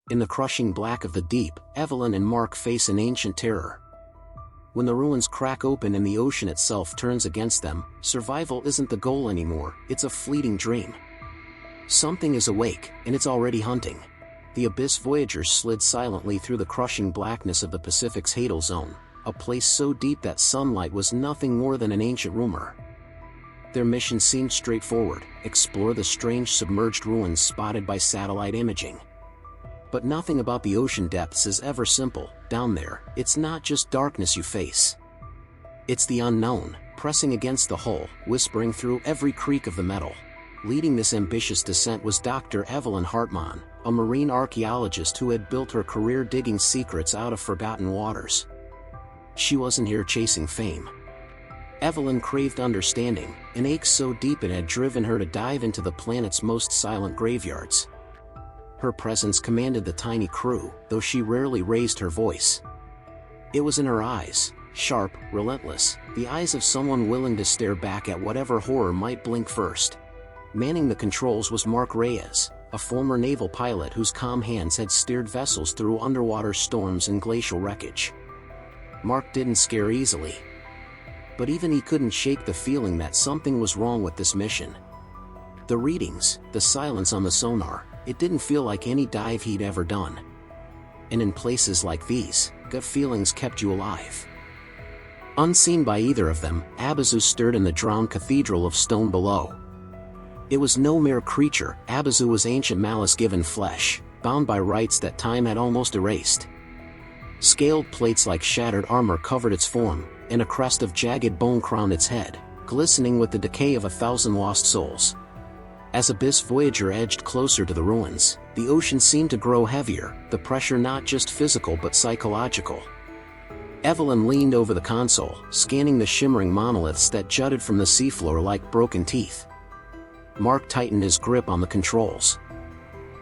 In the crushing black of the deep, Evelyn and Mark face an ancient terror. When the ruins crack open and the ocean itself turns against them, survival isn't the goal anymore, it's a fleeting dream. Something is awake, and it's already hunting. The Abyss Voyagers slid silently through the crushing blackness of the Pacific's Hadal Zone, a place so deep that sunlight was nothing more than an ancient rumor. Their mission seemed straightforward: explore the strange submerged ruins spotted by satellite imaging. But nothing about the ocean depths is ever simple. Down there, it's not just darkness you face. It's the unknown, pressing against the hull, whispering through every creak of the metal. Leading this ambitious descent was Dr. Evelyn Hartmann, a marine archaeologist who had built her career digging secrets out of forgotten waters. She wasn't here chasing fame. Evelyn craved understanding, an ache so deep it had driven her to dive into the planet's most silent graveyards. Her presence commanded the tiny crew, though she rarely raised her voice. It was in her eyes, sharp, relentless, the eyes of someone willing to stare back at whatever horror might blink first. Manning the controls was Mark Reyes, a former naval pilot whose calm hands had steered vessels through underwater storms and glacial wreckage. Mark didn't scare easily. But even he couldn't shake the feeling that something was wrong with this mission. The readings, the silence on the sonar, it didn't feel like any dive he'd ever done. And in places like these, gut feelings kept you alive. Unseen by either of them, Abyzou stirred in the drowned cathedral of stone below. It was no mere creature. Abyzou was ancient malice given flesh, bound by rites that time had almost erased. Scaled plates like shattered armor covered its form, and a crest of jagged bone crowned its head, glistening with the decay of 1,000 lost souls. As Abyss Voyager edged closer to the ruins, the ocean seemed to grow heavier, the pressure not just physical but psychological. Evelyn leaned over the console, scanning the shimmering monoliths that jutted from the seafloor like broken teeth. Mark tightened his grip on the controls.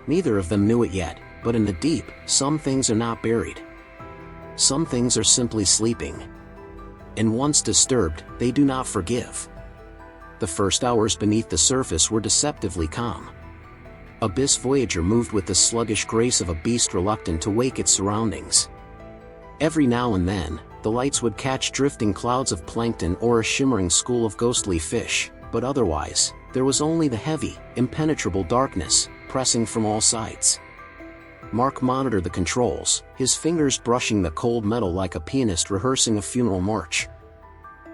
Neither of them knew it yet, but in the deep, some things are not buried. Some things are simply sleeping. And once disturbed, they do not forgive. The first hours beneath the surface were deceptively calm. Abyss Voyager moved with the sluggish grace of a beast reluctant to wake its surroundings. Every now and then, the lights would catch drifting clouds of plankton or a shimmering school of ghostly fish, but otherwise, there was only the heavy, impenetrable darkness, pressing from all sides. Mark monitored the controls, his fingers brushing the cold metal like a pianist rehearsing a funeral march.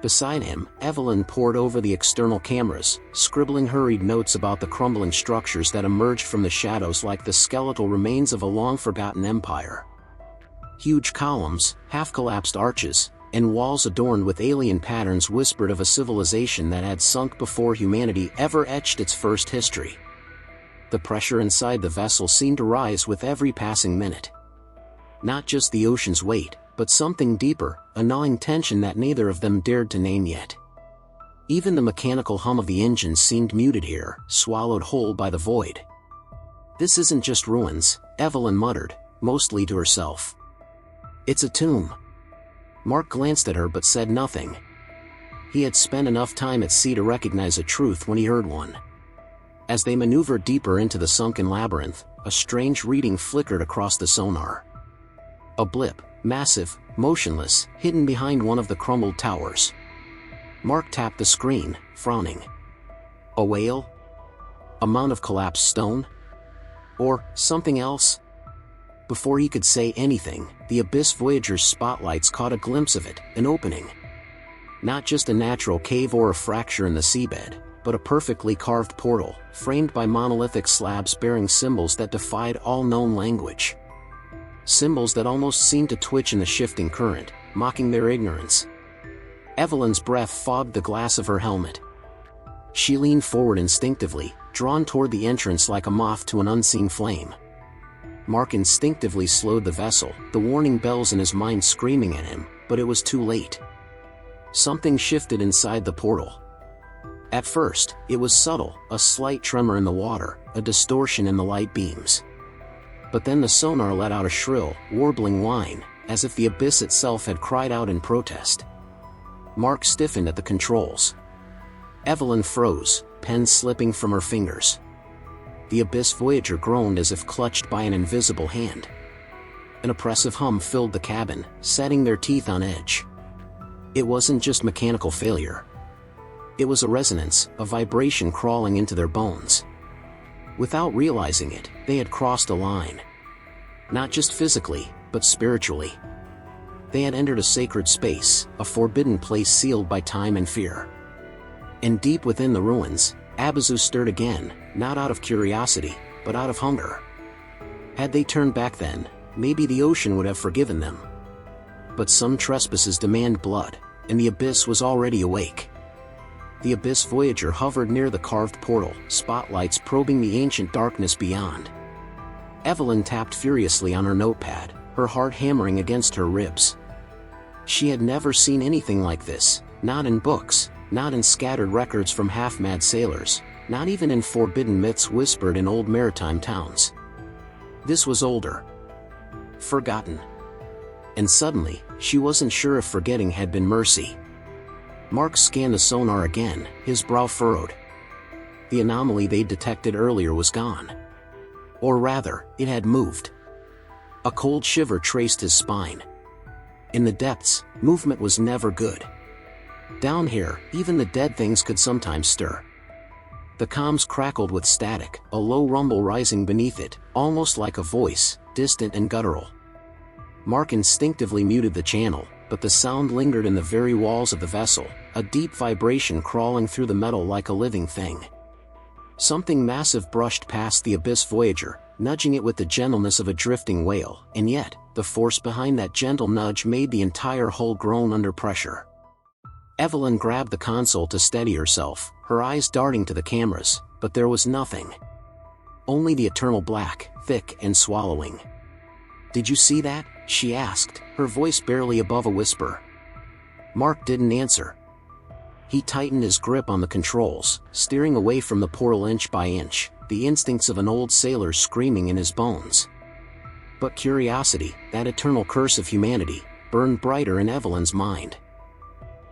Beside him, Evelyn pored over the external cameras, scribbling hurried notes about the crumbling structures that emerged from the shadows like the skeletal remains of a long-forgotten empire. Huge columns, half-collapsed arches, and walls adorned with alien patterns whispered of a civilization that had sunk before humanity ever etched its first history. The pressure inside the vessel seemed to rise with every passing minute. Not just the ocean's weight, but something deeper, a gnawing tension that neither of them dared to name yet. Even the mechanical hum of the engines seemed muted here, swallowed whole by the void. "This isn't just ruins," Evelyn muttered, mostly to herself. "It's a tomb." Mark glanced at her but said nothing. He had spent enough time at sea to recognize a truth when he heard one. As they maneuvered deeper into the sunken labyrinth, a strange reading flickered across the sonar. A blip, massive, motionless, hidden behind one of the crumbled towers. Mark tapped the screen, frowning. A whale? A mound of collapsed stone? Or something else? Before he could say anything, the Abyss Voyager's spotlights caught a glimpse of it, an opening. Not just a natural cave or a fracture in the seabed, but a perfectly carved portal, framed by monolithic slabs bearing symbols that defied all known language. Symbols that almost seemed to twitch in the shifting current, mocking their ignorance. Evelyn's breath fogged the glass of her helmet. She leaned forward instinctively, drawn toward the entrance like a moth to an unseen flame. Mark instinctively slowed the vessel, the warning bells in his mind screaming at him, but it was too late. Something shifted inside the portal. At first, it was subtle, a slight tremor in the water, a distortion in the light beams. But then the sonar let out a shrill, warbling whine, as if the abyss itself had cried out in protest. Mark stiffened at the controls. Evelyn froze, pen slipping from her fingers. the Abyss Voyager groaned as if clutched by an invisible hand. An oppressive hum filled the cabin, setting their teeth on edge. It wasn't just mechanical failure. It was a resonance, a vibration crawling into their bones. Without realizing it, they had crossed a line. Not just physically, but spiritually. They had entered a sacred space, a forbidden place sealed by time and fear. And deep within the ruins, Abyzou stirred again, not out of curiosity, but out of hunger. Had they turned back then, maybe the ocean would have forgiven them. But some trespasses demand blood, and the Abyss was already awake. The Abyss Voyager hovered near the carved portal, spotlights probing the ancient darkness beyond. Evelyn tapped furiously on her notepad, her heart hammering against her ribs. She had never seen anything like this, not in books, not in scattered records from half-mad sailors, not even in forbidden myths whispered in old maritime towns. This was older. Forgotten. And suddenly, she wasn't sure if forgetting had been mercy. Mark scanned the sonar again, his brow furrowed. The anomaly they'd detected earlier was gone. Or rather, it had moved. A cold shiver traced his spine. In the depths, movement was never good. Down here, even the dead things could sometimes stir. The comms crackled with static, a low rumble rising beneath it, almost like a voice, distant and guttural. Mark instinctively muted the channel, but the sound lingered in the very walls of the vessel, a deep vibration crawling through the metal like a living thing. Something massive brushed past the Abyss Voyager, nudging it with the gentleness of a drifting whale, and yet, the force behind that gentle nudge made the entire hull groan under pressure. Evelyn grabbed the console to steady herself, her eyes darting to the cameras, but there was nothing. Only the eternal black, thick and swallowing. "Did you see that?" she asked, her voice barely above a whisper. Mark didn't answer. He tightened his grip on the controls, steering away from the portal inch by inch, the instincts of an old sailor screaming in his bones. But curiosity, that eternal curse of humanity, burned brighter in Evelyn's mind.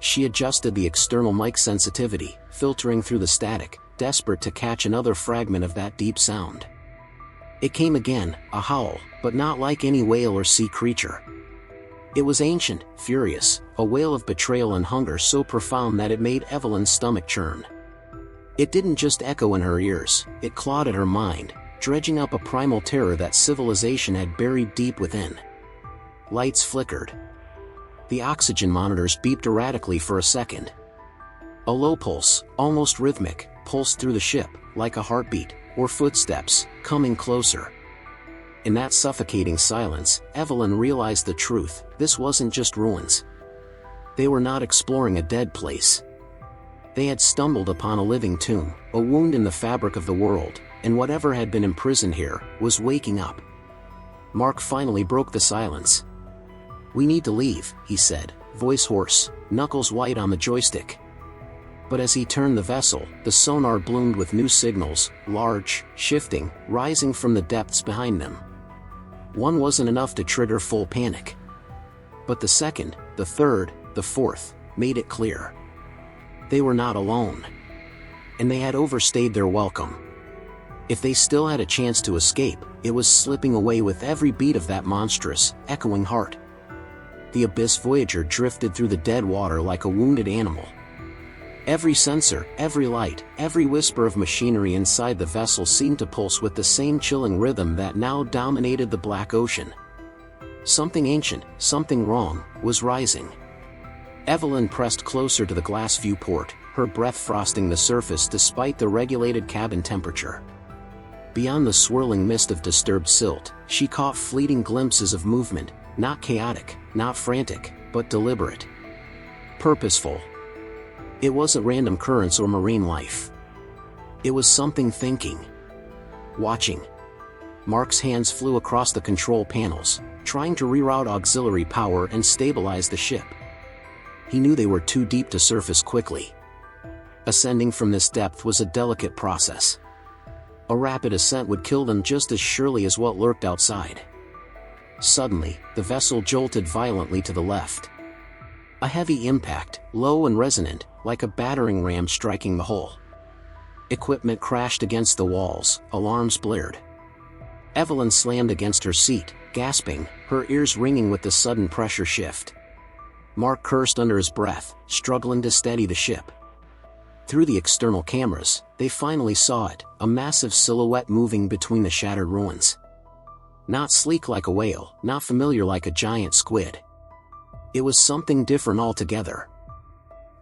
She adjusted the external mic sensitivity, filtering through the static, desperate to catch another fragment of that deep sound. It came again, a howl, but not like any whale or sea creature. It was ancient, furious, a wail of betrayal and hunger so profound that it made Evelyn's stomach churn. It didn't just echo in her ears, it clawed at her mind, dredging up a primal terror that civilization had buried deep within. Lights flickered. The oxygen monitors beeped erratically for a second. A low pulse, almost rhythmic, pulsed through the ship, like a heartbeat, or footsteps, coming closer. In that suffocating silence, Evelyn realized the truth: this wasn't just ruins. They were not exploring a dead place. They had stumbled upon a living tomb, a wound in the fabric of the world, and whatever had been imprisoned here, was waking up. Mark finally broke the silence. "We need to leave," he said, voice hoarse, knuckles white on the joystick. But as he turned the vessel, the sonar bloomed with new signals, large, shifting, rising from the depths behind them. One wasn't enough to trigger full panic. But the second, the third, the fourth, made it clear. They were not alone. And they had overstayed their welcome. If they still had a chance to escape, it was slipping away with every beat of that monstrous, echoing heart. The Abyss Voyager drifted through the dead water like a wounded animal. Every sensor, every light, every whisper of machinery inside the vessel seemed to pulse with the same chilling rhythm that now dominated the black ocean. Something ancient, something wrong, was rising. Evelyn pressed closer to the glass viewport, her breath frosting the surface despite the regulated cabin temperature. Beyond the swirling mist of disturbed silt, she caught fleeting glimpses of movement, not chaotic, not frantic, but deliberate. Purposeful. It wasn't random currents or marine life. It was something thinking. Watching. Mark's hands flew across the control panels, trying to reroute auxiliary power and stabilize the ship. He knew they were too deep to surface quickly. Ascending from this depth was a delicate process. A rapid ascent would kill them just as surely as what lurked outside. Suddenly, the vessel jolted violently to the left. A heavy impact, low and resonant, like a battering ram striking the hull. Equipment crashed against the walls, alarms blared. Evelyn slammed against her seat, gasping, her ears ringing with the sudden pressure shift. Mark cursed under his breath, struggling to steady the ship. Through the external cameras, they finally saw it, a massive silhouette moving between the shattered ruins. Not sleek like a whale, not familiar like a giant squid. It was something different altogether.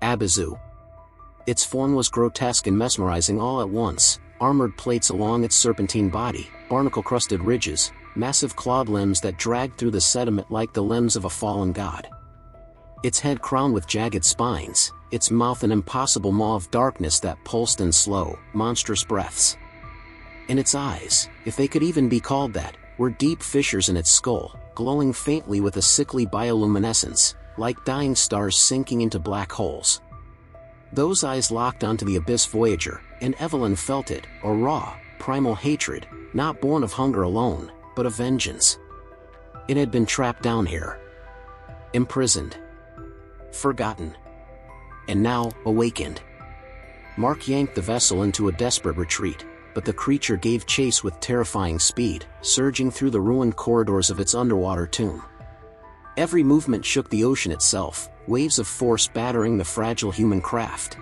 Abyzou. Its form was grotesque and mesmerizing all at once, armored plates along its serpentine body, barnacle-crusted ridges, massive clawed limbs that dragged through the sediment like the limbs of a fallen god. Its head crowned with jagged spines, its mouth an impossible maw of darkness that pulsed in slow, monstrous breaths. And its eyes, if they could even be called that, were deep fissures in its skull, glowing faintly with a sickly bioluminescence, like dying stars sinking into black holes. Those eyes locked onto the Abyss Voyager, and Evelyn felt it, a raw, primal hatred, not born of hunger alone, but of vengeance. It had been trapped down here. Imprisoned. Forgotten. And now, awakened. Mark yanked the vessel into a desperate retreat, but the creature gave chase with terrifying speed, surging through the ruined corridors of its underwater tomb. Every movement shook the ocean itself, waves of force battering the fragile human craft.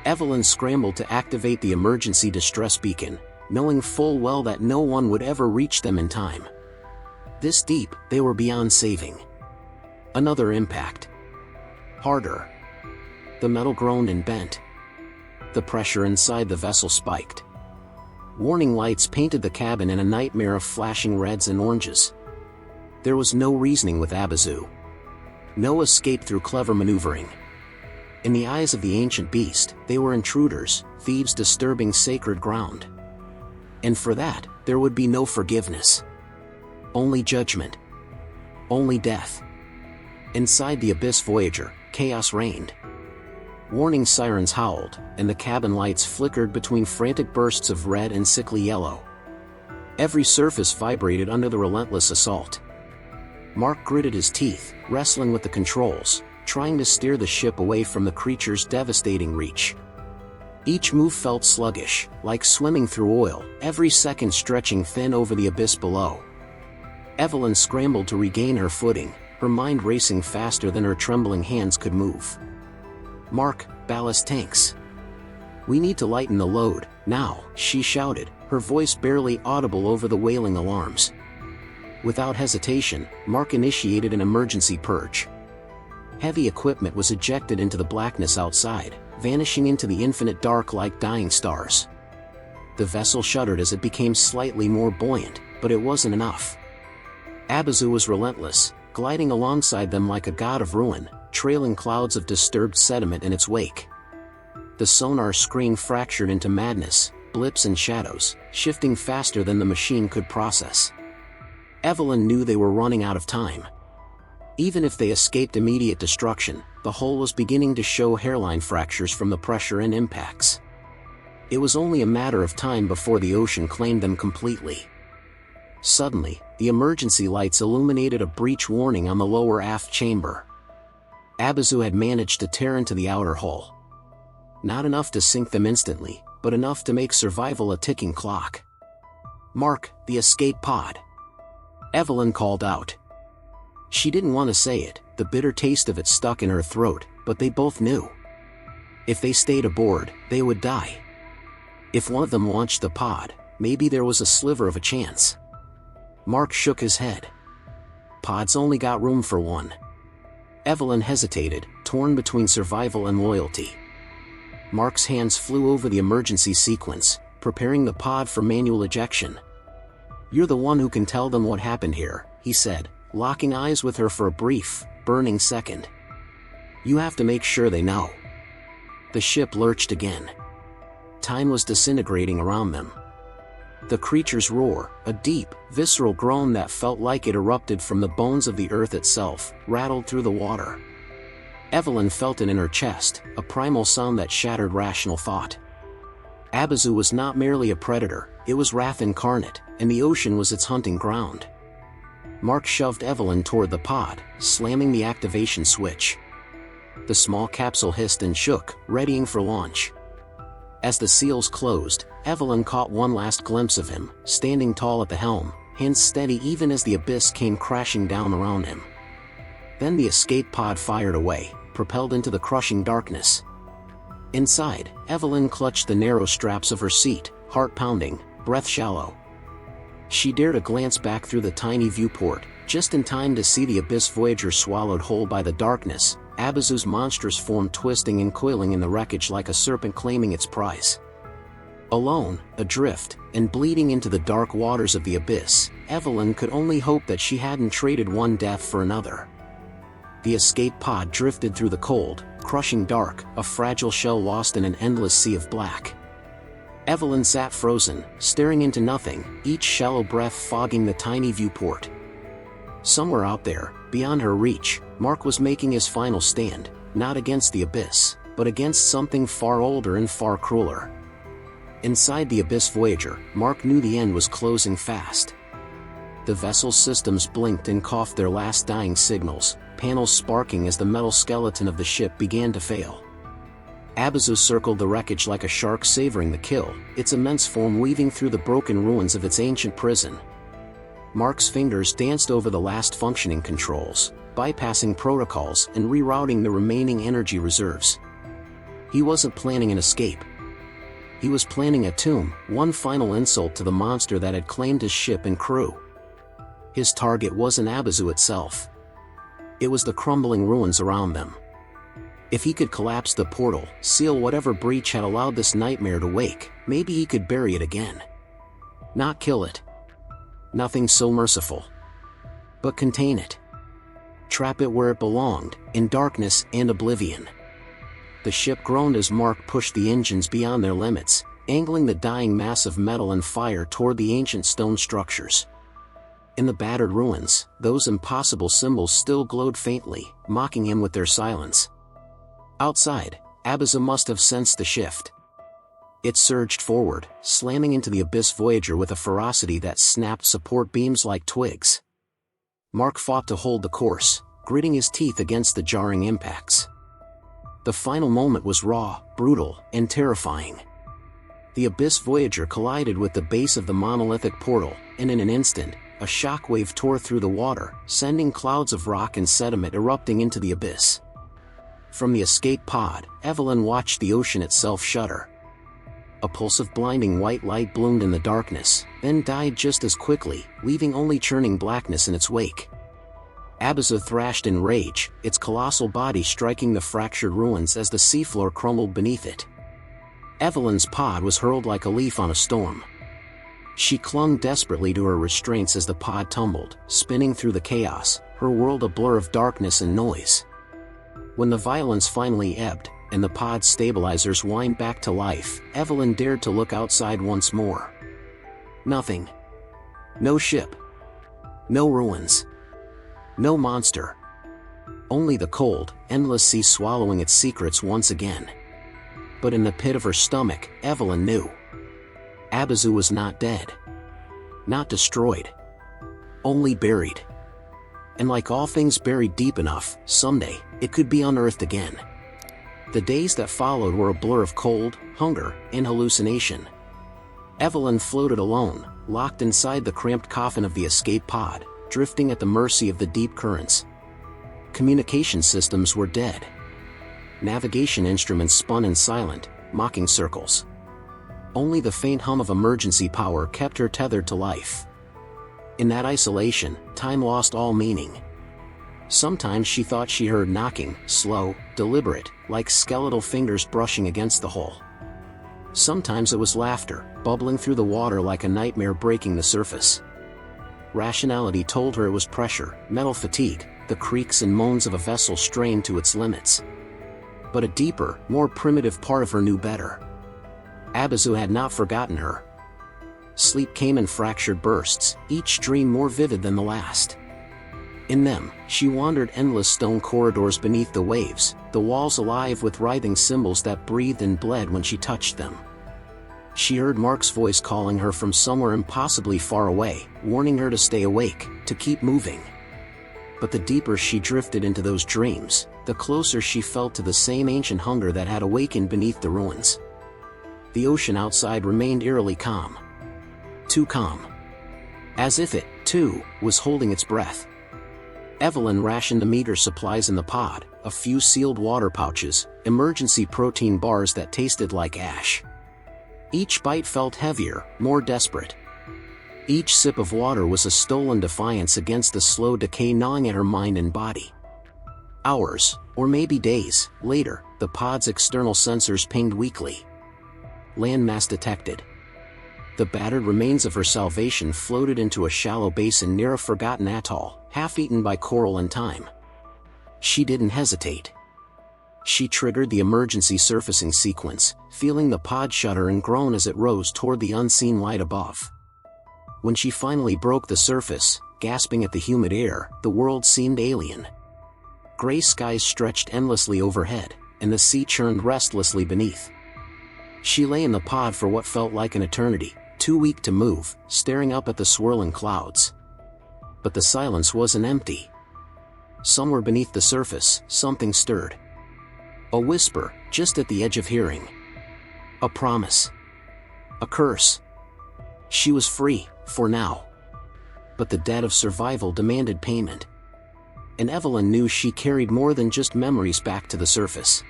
Evelyn scrambled to activate the emergency distress beacon, knowing full well that no one would ever reach them in time. This deep, they were beyond saving. Another impact. Harder. The metal groaned and bent. The pressure inside the vessel spiked. Warning lights painted the cabin in a nightmare of flashing reds and oranges. There was no reasoning with Abyzou. No escape through clever maneuvering. In the eyes of the ancient beast, they were intruders, thieves disturbing sacred ground. And for that, there would be no forgiveness. Only judgment. Only death. Inside the Abyss Voyager, chaos reigned. Warning sirens howled, and the cabin lights flickered between frantic bursts of red and sickly yellow. Every surface vibrated under the relentless assault. Mark gritted his teeth, wrestling with the controls, trying to steer the ship away from the creature's devastating reach. Each move felt sluggish, like swimming through oil, every second stretching thin over the abyss below. Evelyn scrambled to regain her footing, her mind racing faster than her trembling hands could move. "Mark, ballast tanks. We need to lighten the load, now," she shouted, her voice barely audible over the wailing alarms. Without hesitation, Mark initiated an emergency purge. Heavy equipment was ejected into the blackness outside, vanishing into the infinite dark like dying stars. The vessel shuddered as it became slightly more buoyant, but it wasn't enough. Abyzou was relentless, gliding alongside them like a god of ruin, trailing clouds of disturbed sediment in its wake. The sonar screen fractured into madness, blips and shadows, shifting faster than the machine could process. Evelyn knew they were running out of time. Even if they escaped immediate destruction, the hull was beginning to show hairline fractures from the pressure and impacts. It was only a matter of time before the ocean claimed them completely. Suddenly, the emergency lights illuminated a breach warning on the lower aft chamber. Abyzou had managed to tear into the outer hull. Not enough to sink them instantly, but enough to make survival a ticking clock. "Mark, the escape pod," Evelyn called out. She didn't want to say it, the bitter taste of it stuck in her throat, but they both knew. If they stayed aboard, they would die. If one of them launched the pod, maybe there was a sliver of a chance. Mark shook his head. "Pod's only got room for one." Evelyn hesitated, torn between survival and loyalty. Mark's hands flew over the emergency sequence, preparing the pod for manual ejection. "You're the one who can tell them what happened here," he said, locking eyes with her for a brief, burning second. "You have to make sure they know." The ship lurched again. Time was disintegrating around them. The creature's roar, a deep, visceral groan that felt like it erupted from the bones of the earth itself, rattled through the water. Evelyn felt it in her chest, a primal sound that shattered rational thought. Abyzou was not merely a predator, it was wrath incarnate, and the ocean was its hunting ground. Mark shoved Evelyn toward the pod, slamming the activation switch. The small capsule hissed and shook, readying for launch. As the seals closed, Evelyn caught one last glimpse of him, standing tall at the helm, hands steady even as the abyss came crashing down around him. Then the escape pod fired away, propelled into the crushing darkness. Inside, Evelyn clutched the narrow straps of her seat, heart pounding, breath shallow. She dared a glance back through the tiny viewport, just in time to see the Abyss Voyager swallowed whole by the darkness, Abyzou's monstrous form twisting and coiling in the wreckage like a serpent claiming its prize. Alone, adrift, and bleeding into the dark waters of the abyss, Evelyn could only hope that she hadn't traded one death for another. The escape pod drifted through the cold, crushing dark, a fragile shell lost in an endless sea of black. Evelyn sat frozen, staring into nothing, each shallow breath fogging the tiny viewport. Somewhere out there, beyond her reach, Mark was making his final stand, not against the abyss, but against something far older and far crueler. Inside the Abyss Voyager, Mark knew the end was closing fast. The vessel's systems blinked and coughed their last dying signals, panels sparking as the metal skeleton of the ship began to fail. Abyzou circled the wreckage like a shark savoring the kill, its immense form weaving through the broken ruins of its ancient prison. Mark's fingers danced over the last functioning controls, bypassing protocols and rerouting the remaining energy reserves. He wasn't planning an escape. He was planning a tomb, one final insult to the monster that had claimed his ship and crew. His target wasn't Abyzou itself. It was the crumbling ruins around them. If he could collapse the portal, seal whatever breach had allowed this nightmare to wake, maybe he could bury it again. Not kill it. Nothing so merciful. But contain it. Trap it where it belonged, in darkness and oblivion. The ship groaned as Mark pushed the engines beyond their limits, angling the dying mass of metal and fire toward the ancient stone structures. In the battered ruins, those impossible symbols still glowed faintly, mocking him with their silence. Outside, Abyzou must have sensed the shift. It surged forward, slamming into the Abyss Voyager with a ferocity that snapped support beams like twigs. Mark fought to hold the course, gritting his teeth against the jarring impacts. The final moment was raw, brutal, and terrifying. The Abyss Voyager collided with the base of the monolithic portal, and in an instant, a shockwave tore through the water, sending clouds of rock and sediment erupting into the abyss. From the escape pod, Evelyn watched the ocean itself shudder. A pulse of blinding white light bloomed in the darkness, then died just as quickly, leaving only churning blackness in its wake. Abyzou thrashed in rage, its colossal body striking the fractured ruins as the seafloor crumbled beneath it. Evelyn's pod was hurled like a leaf on a storm. She clung desperately to her restraints as the pod tumbled, spinning through the chaos, her world a blur of darkness and noise. When the violence finally ebbed, and the pod's stabilizers whined back to life, Evelyn dared to look outside once more. Nothing. No ship. No ruins. No monster. Only the cold, endless sea swallowing its secrets once again. But in the pit of her stomach, Evelyn knew. Abyzou was not dead. Not destroyed. Only buried. And like all things buried deep enough, someday, it could be unearthed again. The days that followed were a blur of cold, hunger, and hallucination. Evelyn floated alone, locked inside the cramped coffin of the escape pod, drifting at the mercy of the deep currents. Communication systems were dead. Navigation instruments spun in silent, mocking circles. Only the faint hum of emergency power kept her tethered to life. In that isolation, time lost all meaning. Sometimes she thought she heard knocking, slow, deliberate, like skeletal fingers brushing against the hull. Sometimes it was laughter, bubbling through the water like a nightmare breaking the surface. Rationality told her it was pressure, mental fatigue, the creaks and moans of a vessel strained to its limits. But a deeper, more primitive part of her knew better. Abyzou had not forgotten her. Sleep came in fractured bursts, each dream more vivid than the last. In them, she wandered endless stone corridors beneath the waves, the walls alive with writhing symbols that breathed and bled when she touched them. She heard Mark's voice calling her from somewhere impossibly far away, warning her to stay awake, to keep moving. But the deeper she drifted into those dreams, the closer she felt to the same ancient hunger that had awakened beneath the ruins. the ocean outside remained eerily calm. Too calm. As if it, too, was holding its breath. Evelyn rationed the meager supplies in the pod, a few sealed water pouches, emergency protein bars that tasted like ash. Each bite felt heavier, more desperate. Each sip of water was a stolen defiance against the slow decay gnawing at her mind and body. Hours, or maybe days, later, the pod's external sensors pinged weakly. Landmass detected. The battered remains of her salvation floated into a shallow basin near a forgotten atoll, half-eaten by coral and time. She didn't hesitate. She triggered the emergency surfacing sequence, feeling the pod shudder and groan as it rose toward the unseen light above. When she finally broke the surface, gasping at the humid air, the world seemed alien. Gray skies stretched endlessly overhead, and the sea churned restlessly beneath. She lay in the pod for what felt like an eternity, too weak to move, staring up at the swirling clouds. But the silence wasn't empty. Somewhere beneath the surface, something stirred. A whisper, just at the edge of hearing. A promise. A curse. She was free, for now. But the debt of survival demanded payment. And Evelyn knew she carried more than just memories back to the surface.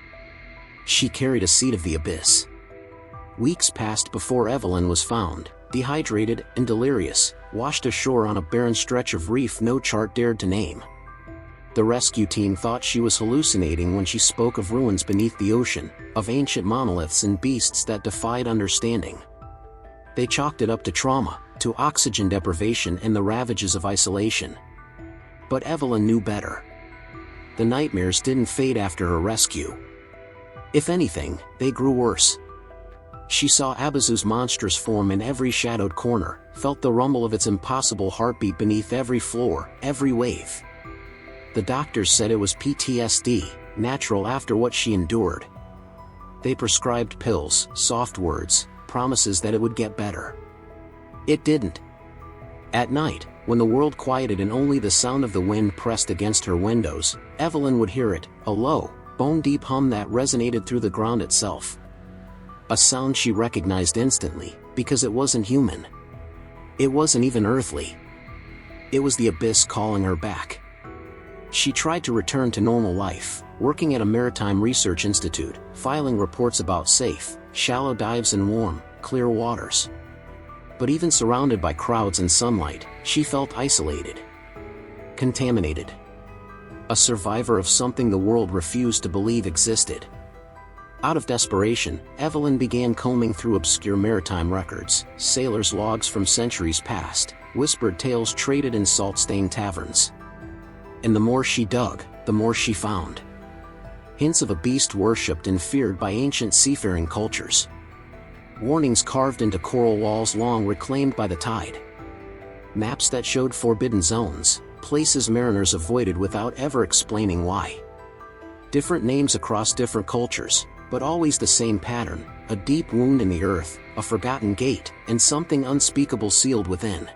She carried a seed of the abyss. Weeks passed before Evelyn was found, dehydrated and delirious, washed ashore on a barren stretch of reef no chart dared to name. The rescue team thought she was hallucinating when she spoke of ruins beneath the ocean, of ancient monoliths and beasts that defied understanding. They chalked it up to trauma, to oxygen deprivation and the ravages of isolation. But Evelyn knew better. The nightmares didn't fade after her rescue. If anything, they grew worse. She saw Abyzou's monstrous form in every shadowed corner, felt the rumble of its impossible heartbeat beneath every floor, every wave. The doctors said it was PTSD, natural after what she endured. They prescribed pills, soft words, promises that it would get better. It didn't. At night, when the world quieted and only the sound of the wind pressed against her windows, Evelyn would hear it, a low, bone-deep hum that resonated through the ground itself. A sound she recognized instantly, because it wasn't human. It wasn't even earthly. It was the abyss calling her back. She tried to return to normal life, working at a maritime research institute, filing reports about safe, shallow dives in warm, clear waters. But even surrounded by crowds and sunlight, she felt isolated. Contaminated. A survivor of something the world refused to believe existed. Out of desperation, Evelyn began combing through obscure maritime records, sailors' logs from centuries past, whispered tales traded in salt-stained taverns. And the more she dug, the more she found. Hints of a beast worshipped and feared by ancient seafaring cultures. Warnings carved into coral walls long reclaimed by the tide. Maps that showed forbidden zones, places mariners avoided without ever explaining why. Different names across different cultures, but always the same pattern, a deep wound in the earth, a forgotten gate, and something unspeakable sealed within.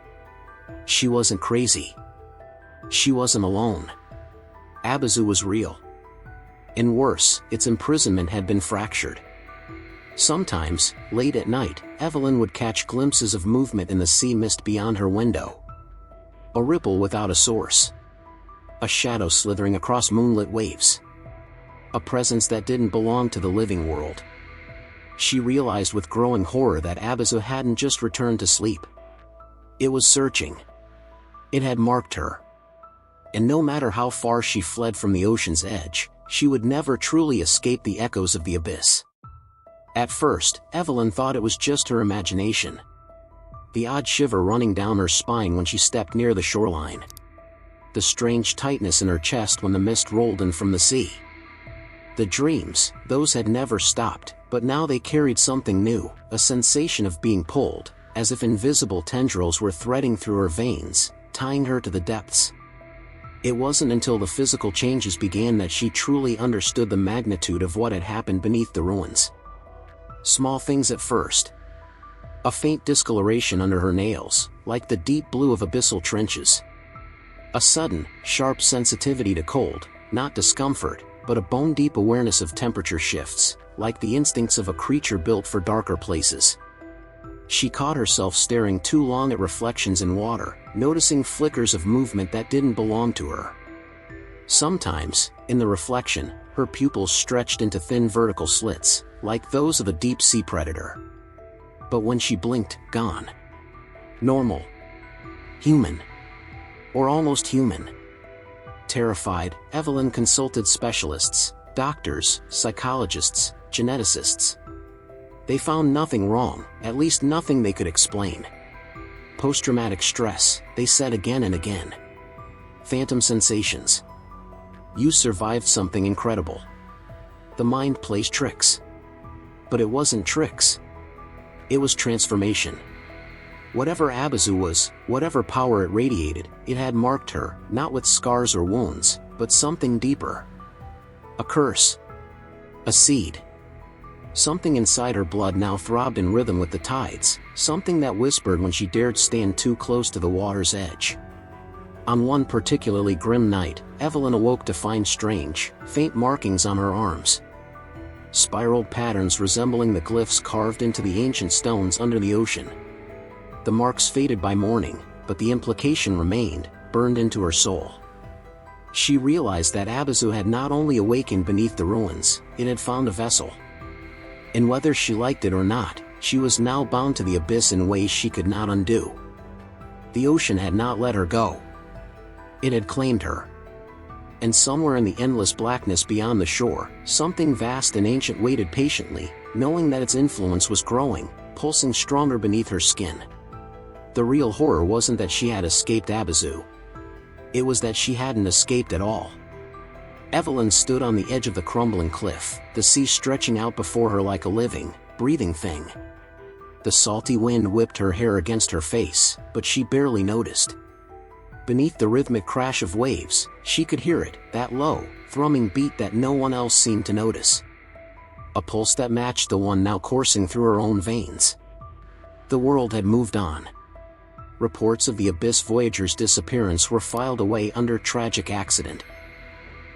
She wasn't crazy. She wasn't alone. Abyzou was real. And worse, its imprisonment had been fractured. Sometimes, late at night, Evelyn would catch glimpses of movement in the sea mist beyond her window. A ripple without a source. A shadow slithering across moonlit waves. A presence that didn't belong to the living world. She realized with growing horror that Abyzou hadn't just returned to sleep. It was searching. It had marked her. And no matter how far she fled from the ocean's edge, she would never truly escape the echoes of the abyss. At first, Evelyn thought it was just her imagination. The odd shiver running down her spine when she stepped near the shoreline. The strange tightness in her chest when the mist rolled in from the sea. The dreams, those had never stopped, but now they carried something new, a sensation of being pulled, as if invisible tendrils were threading through her veins, tying her to the depths. It wasn't until the physical changes began that she truly understood the magnitude of what had happened beneath the ruins. Small things at first. A faint discoloration under her nails, like the deep blue of abyssal trenches. A sudden, sharp sensitivity to cold, not discomfort, but a bone-deep awareness of temperature shifts, like the instincts of a creature built for darker places. She caught herself staring too long at reflections in water, noticing flickers of movement that didn't belong to her. Sometimes, in the reflection, her pupils stretched into thin vertical slits, like those of a deep-sea predator. But when she blinked, gone. Normal. Human. Or almost human. Terrified, Evelyn consulted specialists, doctors, psychologists, geneticists. They found nothing wrong, at least nothing they could explain. Post-traumatic stress, they said again and again. Phantom sensations. You survived something incredible. The mind plays tricks. But it wasn't tricks. It was transformation. Whatever Abyzou was, whatever power it radiated, it had marked her, not with scars or wounds, but something deeper. A curse. A seed. Something inside her blood now throbbed in rhythm with the tides, something that whispered when she dared stand too close to the water's edge. On one particularly grim night, Evelyn awoke to find strange, faint markings on her arms. Spiraled patterns resembling the glyphs carved into the ancient stones under the ocean. The marks faded by morning, but the implication remained, burned into her soul. She realized that Abyzou had not only awakened beneath the ruins, it had found a vessel. And whether she liked it or not, she was now bound to the abyss in ways she could not undo. The ocean had not let her go. It had claimed her. And somewhere in the endless blackness beyond the shore, something vast and ancient waited patiently, knowing that its influence was growing, pulsing stronger beneath her skin. The real horror wasn't that she had escaped Abyzou. It was that she hadn't escaped at all. Evelyn stood on the edge of the crumbling cliff, the sea stretching out before her like a living, breathing thing. The salty wind whipped her hair against her face, but she barely noticed. Beneath the rhythmic crash of waves, she could hear it, that low, thrumming beat that no one else seemed to notice. A pulse that matched the one now coursing through her own veins. The world had moved on. Reports of the Abyss Voyager's disappearance were filed away under tragic accident.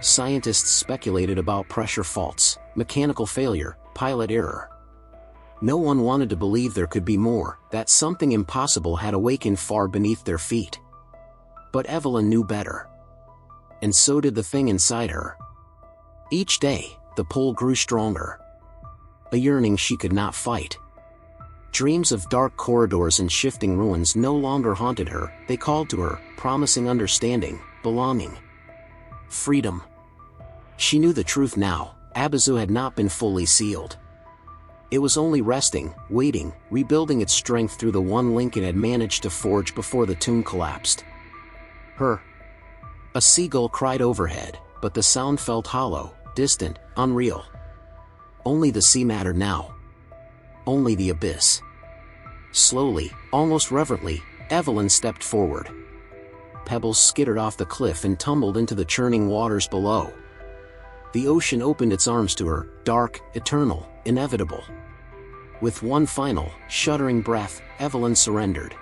Scientists speculated about pressure faults, mechanical failure, pilot error. No one wanted to believe there could be more, that something impossible had awakened far beneath their feet. But Evelyn knew better. And so did the thing inside her. Each day, the pull grew stronger. A yearning she could not fight. Dreams of dark corridors and shifting ruins no longer haunted her, they called to her, promising understanding, belonging. Freedom. She knew the truth now, Abyzou had not been fully sealed. It was only resting, waiting, rebuilding its strength through the one link it had managed to forge before the tomb collapsed. Her. A seagull cried overhead, but the sound felt hollow, distant, unreal. Only the sea mattered now. Only the abyss. Slowly, almost reverently, Evelyn stepped forward. Pebbles skittered off the cliff and tumbled into the churning waters below. The ocean opened its arms to her, dark, eternal, inevitable. With one final, shuddering breath, Evelyn surrendered.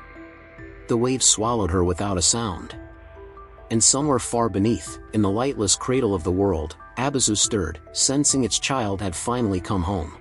The waves swallowed her without a sound. And somewhere far beneath, in the lightless cradle of the world, Abyzou stirred, sensing its child had finally come home.